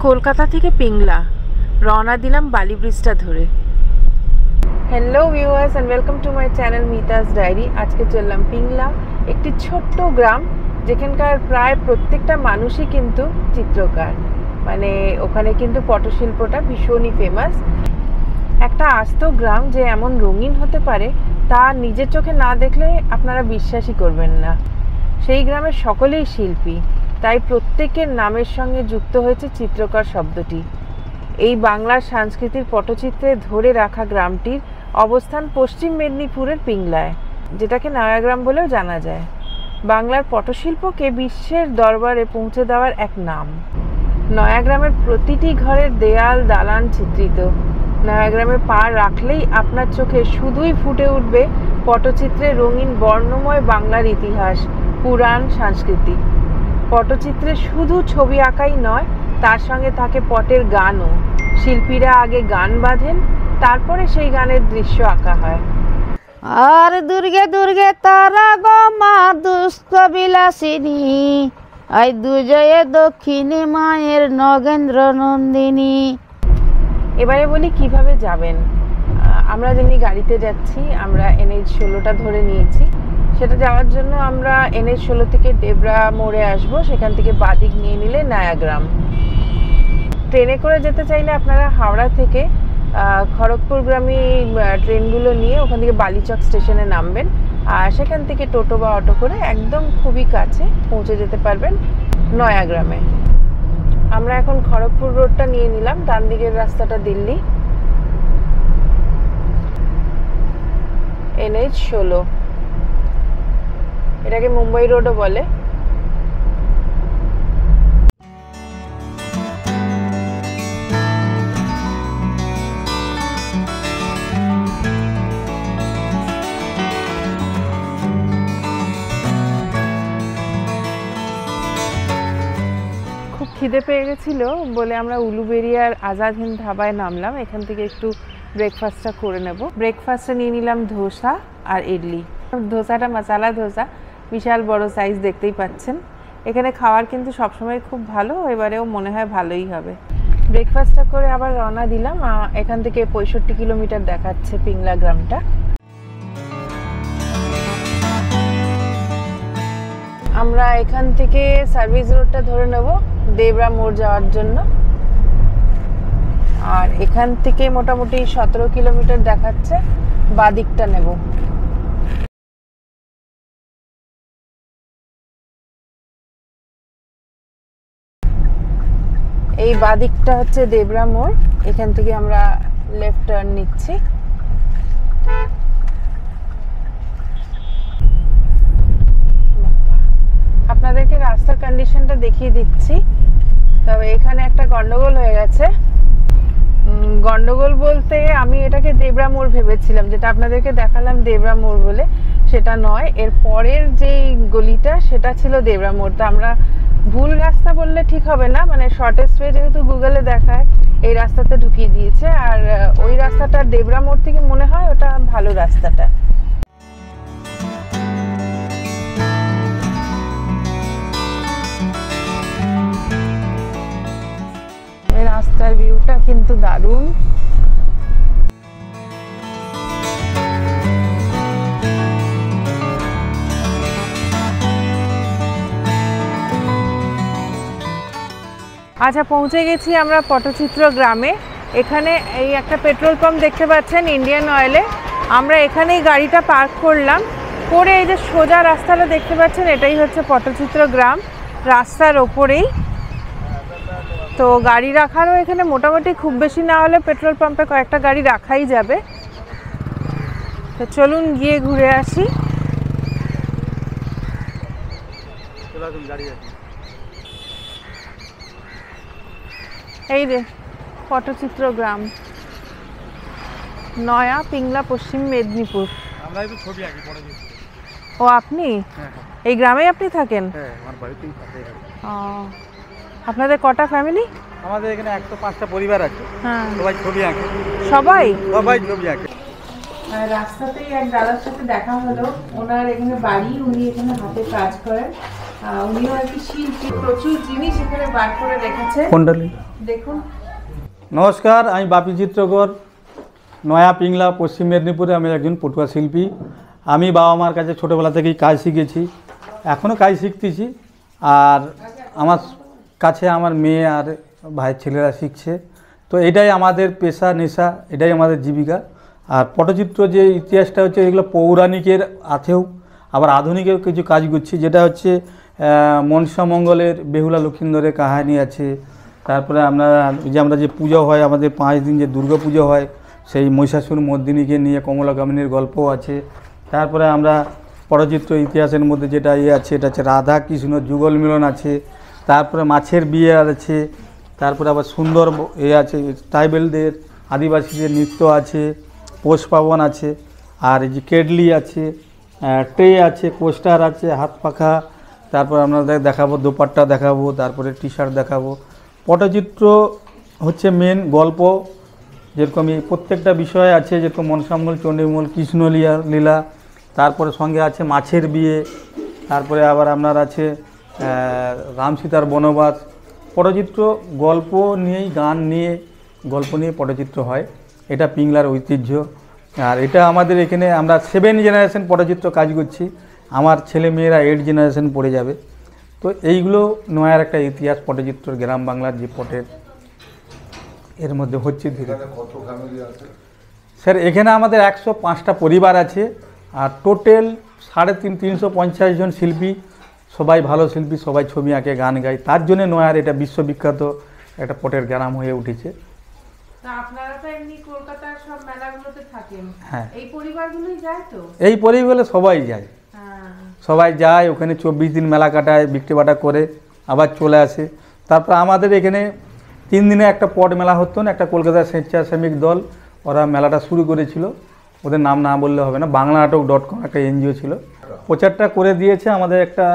কলকাতা থেকে পিংলা রওনা দিলাম বালি ব্রিজটা ধরে। Hello viewers and welcome to my channel Mitas diary. আজকে চললাম পিংলা, একটি ছোট্ট গ্রাম যেখানকার প্রায় প্রত্যেকটা মানুষই কিন্তু চিত্রকার। মানে ওখানে কিন্তু পটশিল্পটা ভীষণই ফেমাস। একটা আস্ত গ্রাম যে এমন রঙিন হতে পারে তা নিজের চোখে না দেখলে আপনারা বিশ্বাসই করবেন না। সেই গ্রামের সকলেই শিল্পী, তাই প্রত্যেকের নামের সঙ্গে যুক্ত হয়েছে চিত্রকর শব্দটি। এই বাংলার সাংস্কৃতিক পটচিত্রে ধরে রাখা গ্রামটির অবস্থান পশ্চিম মেদিনীপুরের পিংলায়, যেটাকে নয়াগ্রাম বলেও জানা যায়। বাংলার পটশিল্পকে বিশ্বের দরবারে পৌঁছে দেওয়ার এক নাম। নয়াগ্রামের প্রতিটি ঘরের দেয়াল দালান চিত্রিত। নয়াগ্রামে পা রাখলেই আপনার চোখে শুধুই ফুটে উঠবে পটচিত্রে রঙিন বর্ণময় বাংলার ইতিহাস, পুরাণ, সংস্কৃতি। পটচিত্রে শুধু ছবি আঁকাই নয়, তার সঙ্গে থাকে পটের গানও। শিল্পীরা আগে গান বাঁধেন, তারপরে সেই গানের দৃশ্য আঁকা হয়। আর দুর্গে দুর্গে তারা গো মা দুষ্ট বিলাসিনী, আই দুজয়ে দক্ষিণে মায়ের নগেন্দ্র নন্দিনী। এবারে বলি কিভাবে যাবেন। আমরা যেমনি গাড়িতে যাচ্ছি, আমরা NH 16টা ধরে নিয়েছি। সেটা যাওয়ার জন্য আমরা NH 16 থেকে ডেবরা মোড়ে আসব, সেখান থেকে বাদিক নিয়ে নিলে নয়াগ্রাম। ট্রেনে করে যেতে চাইলে আপনারা হাওড়া থেকে খড়গপুরগামী ট্রেনগুলো নিয়ে ওখান থেকে বালিচক স্টেশনে নামবেন, আর সেখান থেকে টোটো বা অটো করে একদম খুবই কাছে পৌঁছে যেতে পারবেন নয়াগ্রামে। আমরা এখন খড়গপুর রোডটা নিয়ে নিলাম, ডান দিকের রাস্তাটা দিল্লি। NH 16, এটাকে মুম্বাই রোডও বলে। খুব খিদে পেয়ে গেছিল বলে আমরা উলুবেরিয়ার আজাদ হিন্দ ধাবায় নামলাম। এখান থেকে একটু ব্রেকফাস্টটা করে নেব। ব্রেকফাস্টে নিয়ে নিলাম ধোসা আর ইডলি। ধোসাটা মশালা ধোসা, বিশাল বড় সাইজ, দেখতেই পাচ্ছেন। এখানে খাওয়ার কিন্তু সবসময় খুব ভালো, এবারেও মনে হয় ভালোই হবে। ব্রেকফাস্টটা করে আবার রওনা দিলাম। এখান থেকে 65 কিলোমিটার দেখাচ্ছে পিংলা গ্রামটা। আমরা এখান থেকে সার্ভিস রোডটা ধরে নেব ডেবরা মোড় যাওয়ার জন্য। আর এখান থেকে মোটামুটি 17 কিলোমিটার দেখাচ্ছে, বাদিকটা নেব। এই বাদিকটা হচ্ছে ডেবরা মোড়, এখান থেকে আমরা লেফট টার্ন নিচ্ছি। আপনাদেরকে রাস্তার কন্ডিশনটা দেখিয়ে দিচ্ছি। তবে এখানে একটা গন্ডগোল হয়ে গেছে। গন্ডগোল বলতে আমি এটাকে ডেবরা মোড় ভেবেছিলাম, যেটা আপনাদেরকে দেখালাম ডেবরা মোড় বলে, সেটা নয়। এর পরের যেই গলিটা সেটা ছিল ডেবরা মোড়। তো আমরা ভুল রাস্তা বললে ঠিক হবে না, মানে শর্টেস্ট ওয়ে যেহেতু গুগলে দেখায়, এই রাস্তাতে ঢুকিয়ে দিয়েছে। আর ওই রাস্তাটা ডেবরা মোড় থেকে মনে হয় ওটা ভালো রাস্তাটা। রাস্তার ভিউটা কিন্তু দারুণ। আচ্ছা, পৌঁছে গেছি আমরা পটচিত্র গ্রামে। এখানে এই একটা পেট্রোল পাম্প দেখতে পাচ্ছেন, ইন্ডিয়ান অয়েলে। আমরা এখানেই গাড়িটা পার্ক করলাম, করে এই যে সোজা রাস্তাটা দেখতে পাচ্ছেন, এটাই হচ্ছে পটচিত্র গ্রাম, রাস্তার ওপরেই। তো গাড়ি রাখারও এখানে মোটামুটি খুব বেশি না হলে পেট্রোল পাম্পে কয়েকটা গাড়ি রাখাই যাবে। তো চলুন গিয়ে ঘুরে আসি। এই রে পটচিত্র গ্রাম, নয়া পিংলা, পশ্চিম মেদিনীপুর। ও আপনি এই গ্রামেই আপনি থাকেন? আপনাদের কটা ফ্যামিলি? আমাদের এখানে 105টা পরিবার আছে। হ্যাঁ, সবাই ছবি আঁকে। সবাই সবাই ছবি আঁকে। আর রাস্তাতেই এক দাদার সাথে দেখা হলো, ওনার এখানে বাড়ি, উনি এখানে হাতে কাজ করেন, উনিও আর কি শিল্পী, প্রচুর জিনিস এখানে বার করে রেখেছে, দেখুন। নমস্কার, আমি বাপি চিত্রকর, নয়া পিংলা, পশ্চিম মেদিনীপুরে। আমি একজন পটুয়া শিল্পী। আমি বাবা মার কাছে ছোটোবেলা থেকেই কাজ শিখেছি, এখনও কাজ শিখতেছি। আর আমার কাছে আমার মেয়ে আর ভাইয়ের ছেলেরা শিখছে। তো এটাই আমাদের পেশা, নেশা, এটাই আমাদের জীবিকা। আর পটচিত্র যে ইতিহাসটা হচ্ছে, এগুলো পৌরাণিকের আছেও, আবার আধুনিকেও কিছু কাজ করছি, যেটা হচ্ছে মনসা মঙ্গলের, বেহুলা লক্ষিন্দরের কাহিনী আছে। তারপরে আমরা যে পুজো হয়, আমাদের 5 দিন যে দুর্গা পুজো হয়, সেই মহিষাসুর মর্দিনীকে নিয়ে কমলা কামিনীর গল্প আছে। তারপরে আমরা পটচিত্র ইতিহাসের মধ্যে যেটা আছে, এটা হচ্ছে রাধা কৃষ্ণ যুগল মিলন আছে। তারপরে মাছের বিয়ে আছে। তারপরে আবার সুন্দর আছে, ট্রাইবেলদের, আদিবাসীদের নৃত্য আছে, পৌষ পার্বণ আছে। আর এই যে কেডলি আছে, ট্রে আছে, কোস্টার আছে, হাত পাখা। তারপর আপনাদের দেখাবো দোপাট্টা দেখাবো, তারপরে টি শার্ট দেখাবো। পটচিত্র হচ্ছে মেন গল্প, যেরকম এই প্রত্যেকটা বিষয় আছে, যেরকম মনসামঙ্গল, চণ্ডীমঙ্গল, কৃষ্ণ লীলা, তারপরে সঙ্গে আছে মাছের বিয়ে, তারপরে আবার আপনার আছে রাম সীতার বনবাস। পটচিত্র গল্প নিয়েই, গান নিয়ে, গল্প নিয়ে পটচিত্র হয়। এটা পিংলার ঐতিহ্য। আর এটা আমাদের এখানে আমরা 7 জেনারেশন পটচিত্র কাজ করছি। আমার ছেলে মেয়েরা 8 জেনারেশন পড়ে যাবে। তো এইগুলো নয়ার একটা ইতিহাস, পটচিত্র গ্রাম বাংলার যে পটের এর মধ্যে হচ্ছে ধীরে। স্যার এখানে আমাদের 105টা পরিবার আছে। আর টোটাল 350 জন শিল্পী, সবাই ভালো শিল্পী, সবাই ছবি আঁকে, গান গায়। তার জন্য নয়ার এটা বিশ্ববিখ্যাত একটা পটের গ্রাম হয়ে উঠেছে। আপনারা তো এমনি কলকাতার সব মেলাগুলোতে থাকেন, হ্যাঁ, এই পরিবারগুলোই যায় তো? এই পরিবারে সবাই যায়, সবাই যায় ওখানে 24 দিন মেলা কাটায়, বিক্রি বাটা করে আবার চলে আসে। তারপর আমাদের এখানে 3 দিনে একটা পট মেলা হতো না, একটা কলকাতার স্বেচ্ছাসেবক দল ওরা মেলাটা শুরু করেছিল। ওদের নাম না বললে হবে না, banglaনাটক.com একটা এনজিও ছিল, প্রচারটা করে দিয়েছে। আমাদের একটা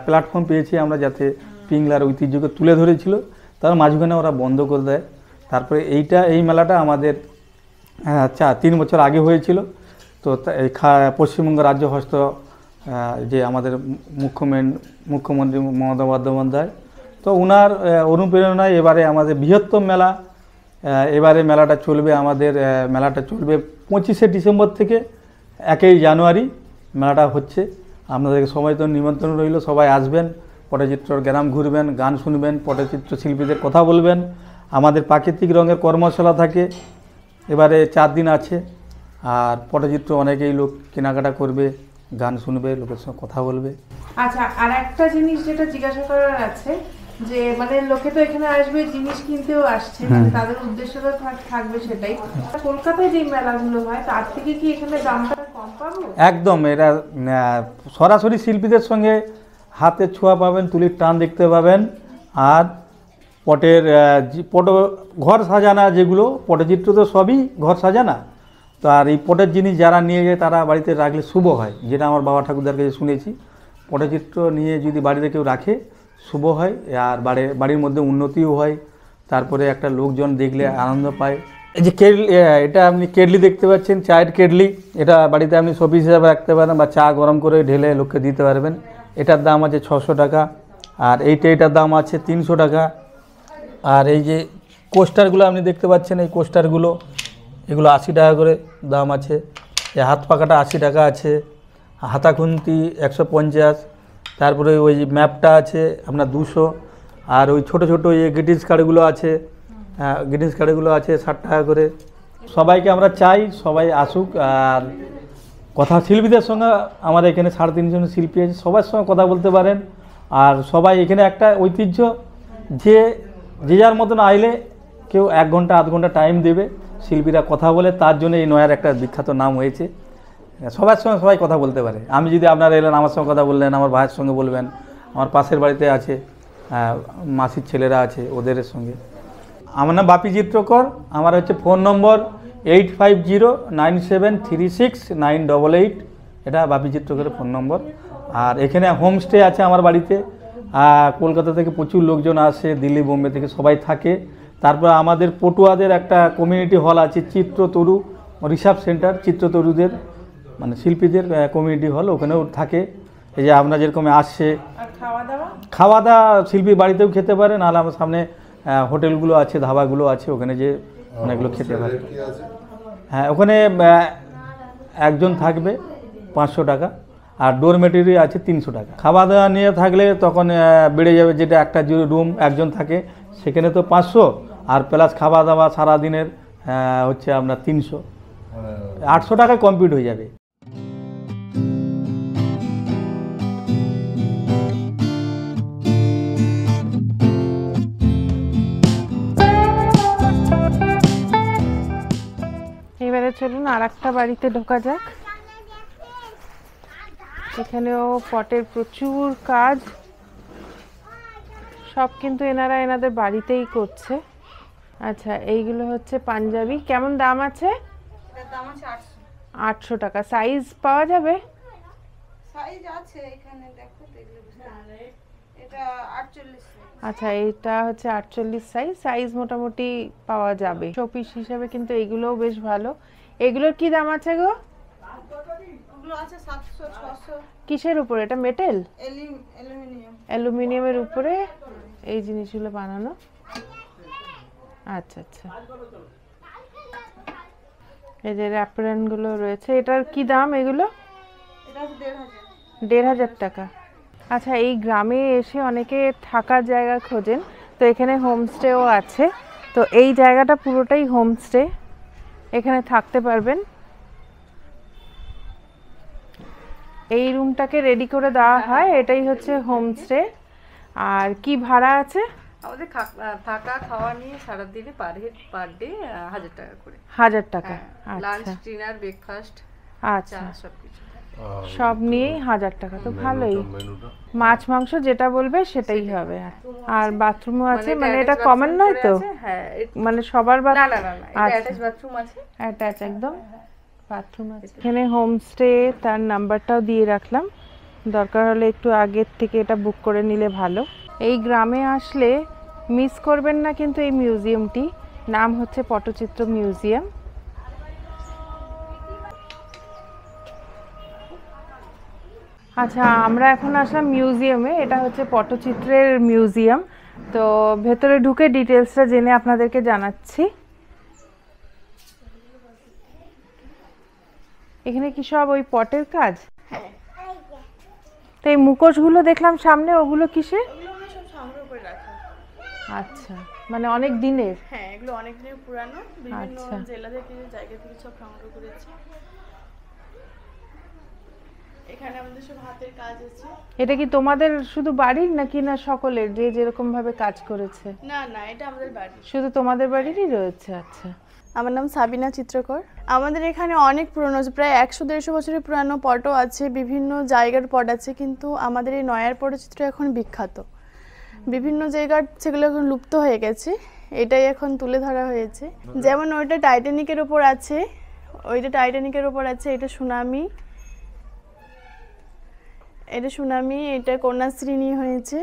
প্ল্যাটফর্ম পেয়েছি আমরা, যাতে পিংলার ঐতিহ্যকে তুলে ধরেছিল। তার মাঝখানে ওরা বন্ধ করে দেয়। তারপরে এই মেলাটা আমাদের 3 বছর আগে হয়েছিল। তো এই পশ্চিমবঙ্গ রাজ্য হস্ত যে আমাদের মুখ্যমন্ত্রী মমতা বন্দ্যোপাধ্যায়, তো ওনার অনুপ্রেরণায় এবারে আমাদের বৃহত্তম মেলা, এবারে মেলাটা চলবে। আমাদের মেলাটা চলবে 25শে ডিসেম্বর থেকে 1ই জানুয়ারি মেলাটা হচ্ছে। আপনাদেরকে সবাই তো নিমন্ত্রণ রইল, সবাই আসবেন, পটচিত্র গ্রাম ঘুরবেন, গান শুনবেন, পটচিত্র শিল্পীদের কথা বলবেন। আমাদের প্রাকৃতিক রঙের কর্মশালা থাকে, এবারে 4 দিন আছে। আর পটচিত্র অনেকেই লোক কেনাকাটা করবে, গান শুনবে, লোকের সঙ্গে কথা বলবে। আচ্ছা, আর একটা জিনিস যেটা জিজ্ঞাসা করার আছে, যে মানে লোকে তো এখানে আসবে, জিনিস কিনতেও আসছে, মানে তাদের উদ্দেশ্যটা থাকবে সেটাই। কলকাতায় যে মেলাগুলো হয় তার থেকে কি এখানে দামটা কম পাবো? একদম, এরা সরাসরি শিল্পীদের সঙ্গে হাতে ছোঁয়া পাবেন, তুলির টান দেখতে পাবেন। আর পটের ঘর সাজানা, যেগুলো পটচিত্র তো সবই ঘর সাজানা। তো আর এই পটের জিনিস যারা নিয়ে যায় তারা বাড়িতে রাখলে শুভ হয়, যেটা আমার বাবা ঠাকুরদার কাছে শুনেছি। পটচিত্র নিয়ে যদি বাড়িতে কেউ রাখে শুভ হয়, আর বাড়ির মধ্যে উন্নতিও হয়। তারপরে একটা লোকজন দেখলে আনন্দ পায়। এই যে এটা আপনি কেটলি দেখতে পাচ্ছেন, চায়ের কেটলি, এটা বাড়িতে আপনি শোপিস হিসাবে রাখতে পারেন, বা চা গরম করে ঢেলে লোককে দিতে পারবেন। এটার দাম আছে 600 টাকা। আর এইটার দাম আছে 300 টাকা। আর এই যে কোস্টারগুলো আপনি দেখতে পাচ্ছেন, এই কোস্টারগুলো, এগুলো 80 টাকা করে দাম আছে। এই হাত পাখাটা 80 টাকা আছে। হাতা খুন্তি 150। তারপরে ওই ম্যাপটা আছে আপনার 200। আর ওই ছোটো ছোটো গ্রিটিংস কার্ডগুলো আছে, গ্রিটিংস কার্ডগুলো আছে 60 টাকা করে। সবাইকে আমরা চাই সবাই আসুক। আর কথা শিল্পীদের সঙ্গে আমাদের এখানে 350 জন শিল্পী আছে, সবার সঙ্গে কথা বলতে পারেন। আর সবাই এখানে একটা ঐতিহ্য, যে যার মতন আইলে কেউ 1 ঘন্টা 1/2 ঘন্টা টাইম দেবে, শিল্পীরা কথা বলে, তার জন্য এই নয়ার একটা বিখ্যাত নাম হয়েছে। সবার সঙ্গে সবাই কথা বলতে পারে। আমি যদি আপনারা এলেন, আমার সঙ্গে কথা বললেন, আমার ভাইয়ের সঙ্গে বলবেন, আমার পাশের বাড়িতে আছে মাসির ছেলেরা আছে, ওদের সঙ্গে। আমার নাম বাপি চিত্রকর। আমার হচ্ছে ফোন নম্বর 8509736988। এটা বাপি চিত্রকরের ফোন নম্বর। আর এখানে হোমস্টে আছে আমার বাড়িতে। কলকাতা থেকে প্রচুর লোকজন আসে, দিল্লি বোম্বে থেকে সবাই থাকে। তারপর আমাদের পটুয়াদের একটা কমিউনিটি হল আছে, চিত্রতরু রিসার্চ সেন্টার চিত্রতরুদের মানে শিল্পীদের কমিউনিটি হল, ওখানেও থাকে। এই যে আপনার যেরকম আসছে খাওয়া দাওয়া শিল্পী বাড়িতেও খেতে পারে, নাহলে আমার সামনে হোটেলগুলো আছে, ধাবাগুলো আছে, ওখানে যে অনেকগুলো খেতে পারে। হ্যাঁ, ওখানে একজন থাকবে 500 টাকা, আর ডোরমেটরি আছে 300 টাকা। খাওয়া দাওয়া নিয়ে থাকলে তখন বেড়ে যাবে, যেটা একটা রুম একজন থাকে সেখানে তো 500, আর প্লাস খাওয়া দাওয়া সারাদিনের হচ্ছে আপনার 300, 800 টাকায় কমপ্লিট হয়ে যাবে। এবারে চলুন আর একটা বাড়িতে ঢোকা যাক। এখানেও পটের প্রচুর কাজ, সব কিন্তু এনারা এনাদের বাড়িতেই করছে। আচ্ছা, এইগুলো হচ্ছে পাঞ্জাবি। কেমন দাম আছে? 800 টাকা। সাইজ পাওয়া যাবে? সাইজ আছে এখানে, দেখো দেখলে বুঝতে পারবে। এটা 48 সাইজ। আচ্ছা, এটা হচ্ছে 48 সাইজ। সাইজ মোটামুটি পাওয়া যাবে। শোপিস হিসাবে কিন্তু এগুলোও বেশ ভালো। এগুলোর কি দাম আছে গো? ওগুলো আছে 700 600। কিসের উপর? এটা মেটেল? অ্যালুমিনিয়াম। অ্যালুমিনিয়ামের উপরে এই জিনিসগুলো বানানো। আচ্ছা আচ্ছা, এই যে র্যাপারান গুলো রয়েছে, এটার কি দাম এগুলো? এটা 1500। 1500 টাকা। আচ্ছা, এই গ্রামে এসে অনেকে থাকার জায়গা খোঁজেন, তো এখানে হোমস্টেও আছে। তো এই জায়গাটা পুরোটাই হোমস্টে, এখানে থাকতে পারবেন। এই রুমটাকে রেডি করে দেওয়া হয়, এটাই হচ্ছে হোমস্টে। আর কি ভাড়া আছে? আমাদের থাকা খাওয়া নিয়ে সারা দিনে পার ডে 1000 টাকা করে। 1000 টাকা। লাঞ্চ, আচ্ছা ডিনার, ব্রেকফাস্ট, আচ্ছা, সবকিছু সব নিয়েই 1000 টাকা। তো ভালোই, মাছ মাংস যেটা বলবে সেটাই হবে। আর বাথরুমও আছে, মানে এটা কমন নয় তো? হ্যাঁ, মানে সবার না না না না, এটা আচ্ছা, অ্যাটাচ বাথরুম আছে। অ্যাটাচ একদম বাথরুম আছে। এখানে হোমস্টে, তার নাম্বারটাও দিয়ে রাখলাম, দরকার হলে একটু আগের থেকে এটা বুক করে নিলে ভালো। এই গ্রামে আসলে মিস করবেন না কিন্তু এই মিউজিয়ামটি, নাম হচ্ছে পটচিত্র মিউজিয়াম। আচ্ছা, আমরা এখন আসলাম মিউজিয়ামে। এটা হচ্ছে পটচিত্রের মিউজিয়াম। তো ভেতরে ঢুকে ডিটেলসটা জেনে আপনাদেরকে জানাচ্ছি। এখানে কি সব ওই পটের কাজ? তো এই মুখোশগুলো দেখলাম সামনে, ওগুলো কিসের? এগুলো আমরা সব সংগ্রহ করে রাখি। আচ্ছা, মানে অনেক দিনের? হ্যাঁ, এগুলো অনেক দিন পুরানো, বিভিন্ন আচ্ছা। জেলা থেকে জায়গা থেকে সব সংগ্রহ করেছি। এখানে আমাদের সব হাতের কাজ আছে। এটা কি তোমাদের শুধু বাড়ির নাকি না সকলের, যে যেরকম ভাবে কাজ করেছে? না না, এটা আমাদের বাড়ি। শুধু তোমাদের বাড়িরই রয়েছে? আচ্ছা। আমার নাম সাবিনা চিত্রকর। আমাদের এখানে অনেক পুরনো, প্রায় 100-150 বছরের পুরানো পটও আছে, বিভিন্ন জায়গার পট আছে, কিন্তু আমাদের এই নয়ার পটচিত্র এখন বিখ্যাত। বিভিন্ন জায়গার সেগুলো এখন লুপ্ত হয়ে গেছে, এটাই এখন তুলে ধরা হয়েছে। যেমন ওইটা টাইটানিকের ওপর আছে, এটা সুনামি, এটা কন্যাশ্রী নিয়ে হয়েছে।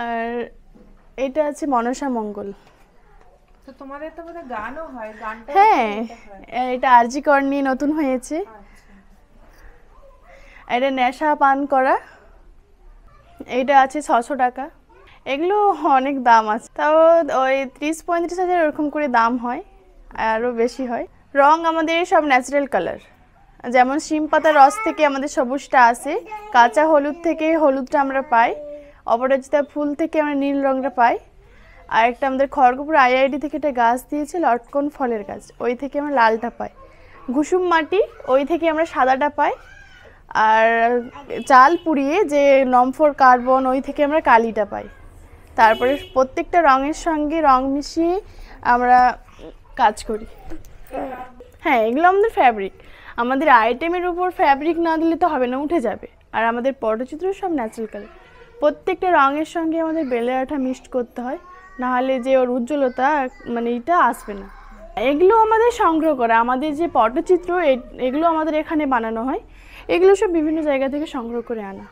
আর এটা আছে মনসা মঙ্গল। তো তোমাদের তো বোধহয় গানও হয়? গানটা হ্যাঁ, এটা আরজি কর নিয়ে নতুন হয়েছে। এটা নেশা পান করা, এইটা আছে 600 টাকা। এগুলো অনেক দাম আছে, তাও ওই 30-35 হাজার এরকম করে দাম হয়, আরও বেশি হয়। রং আমাদের সব ন্যাচারাল কালার, যেমন শিম পাতার রস থেকে আমাদের সবুজটা আসে, কাঁচা হলুদ থেকে হলুদটা আমরা পাই, অপরাজিতা ফুল থেকে আমরা নীল রঙটা পাই, আর একটা আমাদের খড়গপুর IIT থেকে একটা গাছ দিয়েছে লটকন ফলের গাছ, ওই থেকে আমরা লালটা পাই। ঘুষুম মাটি, ওই থেকে আমরা সাদাটা পাই। আর চাল পুড়িয়ে যে নম্ফর কার্বন, ওই থেকে আমরা কালিটা পাই। তারপরে প্রত্যেকটা রঙের সঙ্গে রং মিশিয়ে আমরা কাজ করি। হ্যাঁ, এগুলো আমাদের ফ্যাব্রিক, আমাদের আইটেমের উপর ফ্যাব্রিক না দিলে তো হবে না, উঠে যাবে। আর আমাদের পটচিত্র সব ন্যাচারাল কালার, প্রত্যেকটা রঙের সঙ্গে আমাদের বেলে আঠা মিক্সড করতে হয়, নাহলে যে ওর উজ্জ্বলতা মানে এটা আসবে না। এগুলো আমাদের সংগ্রহ করা, আমাদের যে পটচিত্র এগুলো আমাদের এখানে বানানো হয়, এগুলো সব বিভিন্ন জায়গা থেকে সংগ্রহ করে আনা।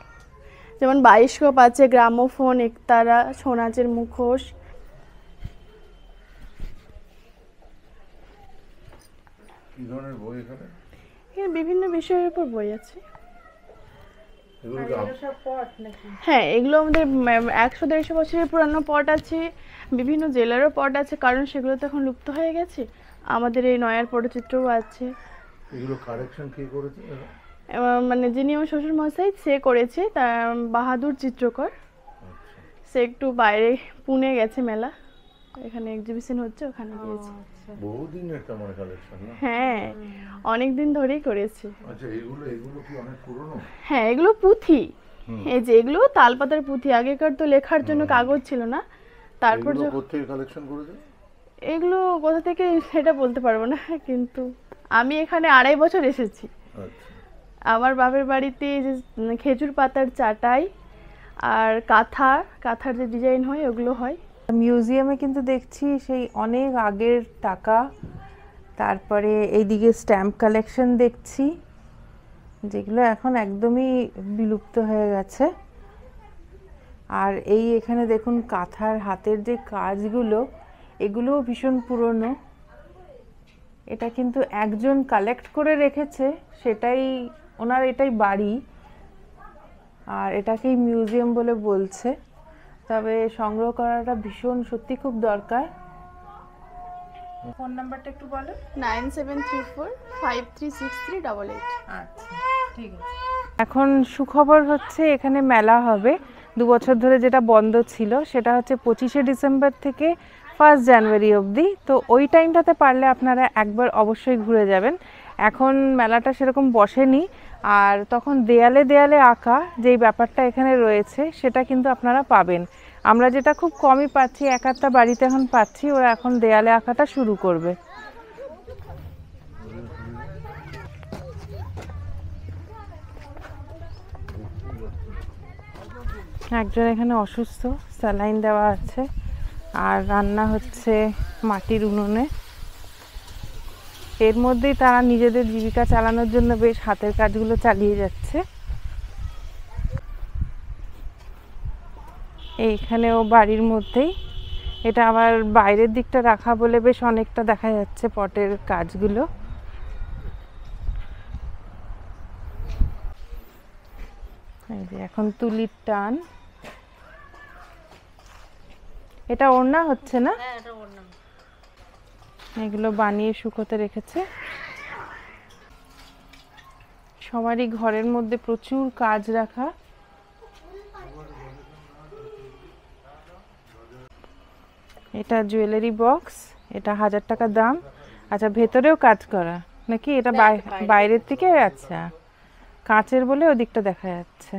যেমন বায়োস্কোপ আছে, গ্রামোফোন, একতারা, ছৌ নাচের মুখোশ। কি ধরনের বই এখানে? এখানে বিভিন্ন বিষয়ের উপর বই আছে। এগুলো কি হ্যাঁ, এগুলো আমাদের 100-150 বছরের পুরানো পট আছে, বিভিন্ন জেলারও পট আছে, কারণ সেগুলো তো এখন লুপ্ত হয়ে গেছে। আমাদের এই নয়ার পটচিত্রও আছে। এগুলো কালেকশন কে করেছে? মানে যিনি আমার শ্বশুর মশাই সে করেছে, তার বাহাদুর চিত্রকর। সে একটু বাইরে পুনে গেছে মেলা, এখানে এক্সিবিশন হচ্ছে, ওখানে গিয়েছে। বহুদিনের তো আমার কালেকশন না? হ্যাঁ, অনেক দিন ধরেই করেছে। আচ্ছা, এগুলো কি অনেক পুরনো? হ্যাঁ, এগুলো পুঁথি। এই যে এগুলো তালপাতার পুঁথি, আগেকার তো লেখার জন্য কাগজ ছিল না। তারপর এগুলো কোথা থেকে কালেকশন করেছে? এগুলো কোথা থেকে সেটা বলতে পারবো না, কিন্তু আমি এখানে 2.5 বছর এসেছি। আচ্ছা, আমার বাপের বাড়িতে যে খেজুর পাতার চাটাই আর কাঁথার যে ডিজাইন হয় ওগুলো হয়। মিউজিয়ামে কিন্তু দেখছি সেই অনেক আগের টাকা, তারপরে এইদিকে স্ট্যাম্প কালেকশন দেখছি, যেগুলো এখন একদমই বিলুপ্ত হয়ে গেছে। আর এই এখানে দেখুন কাঁথার হাতের যে কাজগুলো, এগুলোও ভীষণ পুরনো। এটা কিন্তু একজন কালেক্ট করে রেখেছে, সেটাই ওনার, এটাই বাড়ি, আর এটাকেই মিউজিয়াম বলে বলছে। তবে সংগ্রহ করাটা ভীষণ সত্যি খুব দরকার। ফোন নাম্বারটা একটু বলো। 9734536388। আচ্ছা, ঠিক আছে। এখন সুখবর হচ্ছে এখানে মেলা হবে 2 বছর ধরে, যেটা বন্ধ ছিল সেটা হচ্ছে 25শে ডিসেম্বর থেকে 1 জানুয়ারি অবধি। তো ওই টাইমটাতে পারলে আপনারা একবার অবশ্যই ঘুরে যাবেন। এখন মেলাটা সেরকম বসেনি, আর তখন দেয়ালে দেয়ালে আঁকা যেই ব্যাপারটা এখানে রয়েছে সেটা কিন্তু আপনারা পাবেন। আমরা যেটা খুব কমই পাচ্ছি, 1-1টা বাড়িতে এখন পাচ্ছি, ওরা এখন দেয়ালে আঁকাটা শুরু করবে। একজন এখানে অসুস্থ, স্যালাইন দেওয়া আছে, আর রান্না হচ্ছে মাটির উনুনে। এর মধ্যেই তারা নিজেদের জীবিকা চালানোর জন্য বেশ হাতের কাজগুলো চালিয়ে যাচ্ছে। এইখানেও বাড়ির মধ্যেই, এটা আবার বাইরের দিকটা রাখা বলে বেশ অনেকটা দেখা যাচ্ছে পটের কাজগুলো। এই যে এখন তুলির টান, এটা ওড়না হচ্ছে না? এগুলো বানিয়ে শুকোতে রেখেছে। সবারই ঘরের মধ্যে প্রচুর কাজ রাখা। এটা জুয়েলারি বক্স, এটা 1000 টাকা দাম। আচ্ছা, ভেতরেও কাজ করা নাকি? এটা বাইরের থেকে? আচ্ছা, কাঁচের বলে ওদিকটা দেখা যাচ্ছে।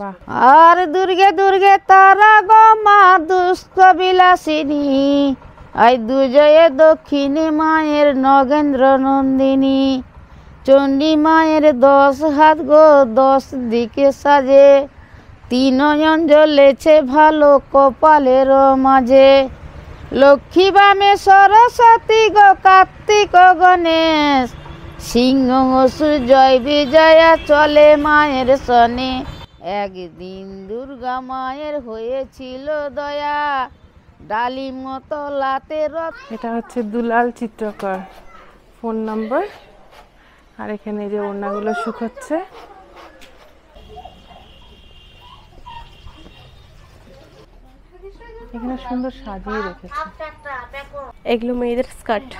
বাহ। আর দুর্গে দুর্গে তারা গো মা দুষ্ট বিলাসিনী, আই দুজয়ে দক্ষিণী মায়ের নগেন্দ্র নন্দিনী। চণ্ডী মায়ের 10 হাত গো 10 দিকে সাজে, 3 নয়ন জ্বলেছে ভালো কপালের মাঝে। লক্ষ্মী বামে সরস্বতী গো কার্তিক গণেশ, সিংহ অসুর জয় বিজয়া চলে মায়ের সনে। একদিন দুর্গা মায়ের হয়েছিল দয়া, ডালিম তলাতে রথ। এটা হচ্ছে দুলাল চিত্রকর, ফোন নাম্বার। আর এখানে যে ওড়নাগুলো শুকোচ্ছে। এখানে সুন্দর সাজিয়ে রেখেছে। এগুলো মেয়েদের স্কার্ট।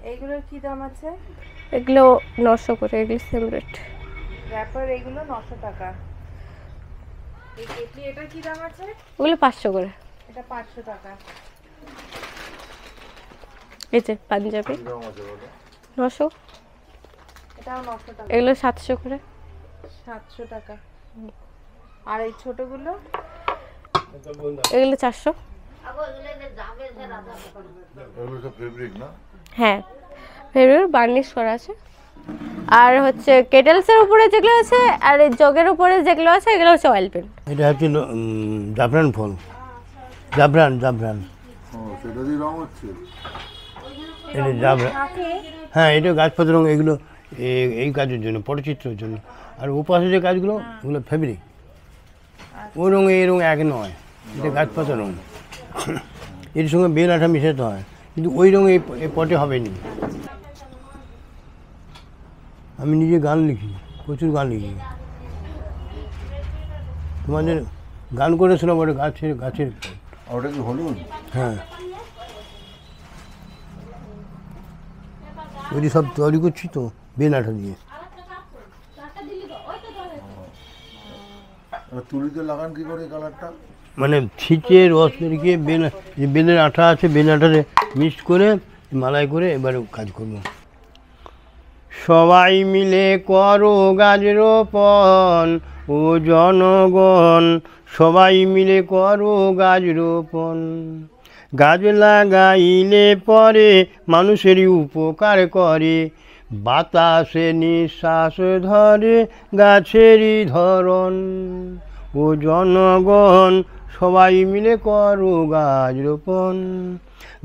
এইগুলোর কি দাম আছে? এগুলো 900 করে, এগুলো সেম রেট। র‍্যাপার এগুলো 900 টাকা। এই কেটলি এটার কি দাম আছে? ওগুলো 500 করে। এটা 500 টাকা। এই যে পাঞ্জাবি 900, এটাও 900 টাকা। এগুলো 700 করে। 700 টাকা। আর এই ছোটগুলো? এগুলো 400। এগুলো সব ফেব্রিক না? হ্যাঁ, ফেব্রিক বার্নিশ করা আছে। আর হচ্ছে কেটেলসের উপরে যেগুলো আছে আর এই জগের উপরে যেগুলো আছে এগুলো হচ্ছে অয়েল পেন্ট। এটা হচ্ছে জাফরান ফল, জাফরান। ও, সেটা দিয়ে রং হচ্ছে? এটা জাফরান। হ্যাঁ, এটা গাছপাতা রং। এগুলো এই কাজের জন্য, পটচিত্রের জন্য। আর উপাসে যে কাজগুলো ওগুলো ফেব্রিক। ওই রঙ এই রঙ এক নয়, এটা গাছপাতা রং। এর সঙ্গে বেল আঠা মেশাতে হয়, কিন্তু ওই রঙ এই পটে হবে নি। আমি নিজে গান লিখি, প্রচুর গান লিখি। তোমাদের গান করে শোনা বলে গাছের গাছের আর ওটা কি হলুদ? হ্যাঁ, ওই সব তৈরি করছি তো বেল আঠা দিয়ে। এবার তুলিতে লাগান কি করে কালারটা? মানে ছিঁচে রস বেরিয়ে যে বেলের আঠা আছে, বেল আঠাতে মিক্স করে মালাই করে এবারে কাজ করবো। সবাই মিলে করো গাছ রোপণ, ও জনগণ সবাই মিলে করো গাছ রোপণ। গাছ লাগাইলে পরে মানুষেরই উপকার করে, বাতাসে নিঃশ্বাস ধরে গাছেরই ধরন। ও জনগণ সবাই মিলে করো গাছ রোপণ।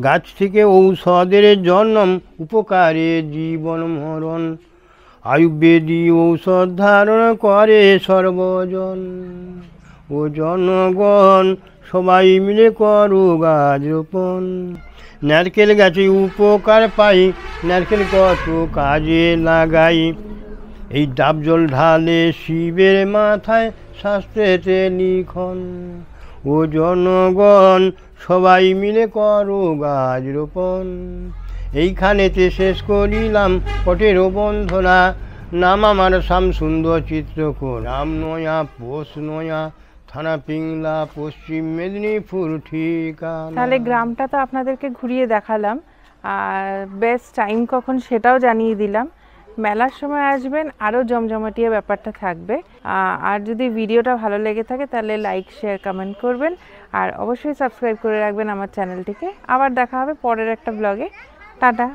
গাছ থেকে ঔষধের জন্ম, উপকারে জীবন মরণ। আয়ুর্বেদী ঔষধ ধারণ করে সর্বজন। ও জনগণ সবাই মিলে করো গাছ রোপণ। নারকেল গাছে উপকার পাই, নারকেল কত কাজে লাগাই। এই ডাব জল ঢালে শিবের মাথায়, শাস্ত্রেতে লিখন। ও জনগণ সবাই মিলে করো গাছ রোপণ। এইখানেতে শেষ করিলাম পটের বন্ধনা, নাম আমার শ্যামসুন্দর চিত্রকর, নাম নয়া, পোষ নয়া, থানা পিংলা, পশ্চিম মেদিনীপুর ঠিকানা। তাহলে গ্রামটা তো আপনাদেরকে ঘুরিয়ে দেখালাম, আর বেস্ট টাইম কখন সেটাও জানিয়ে দিলাম। মেলার সময় আসবেন, আরও জমজমাটিয়ে ব্যাপারটা থাকবে। আর যদি ভিডিওটা ভালো লেগে থাকে তাহলে লাইক, শেয়ার, কমেন্ট করবেন, আর অবশ্যই সাবস্ক্রাইব করে রাখবেন আমার চ্যানেলটিকে। আবার দেখা হবে পরের একটা ব্লগে। টাটা।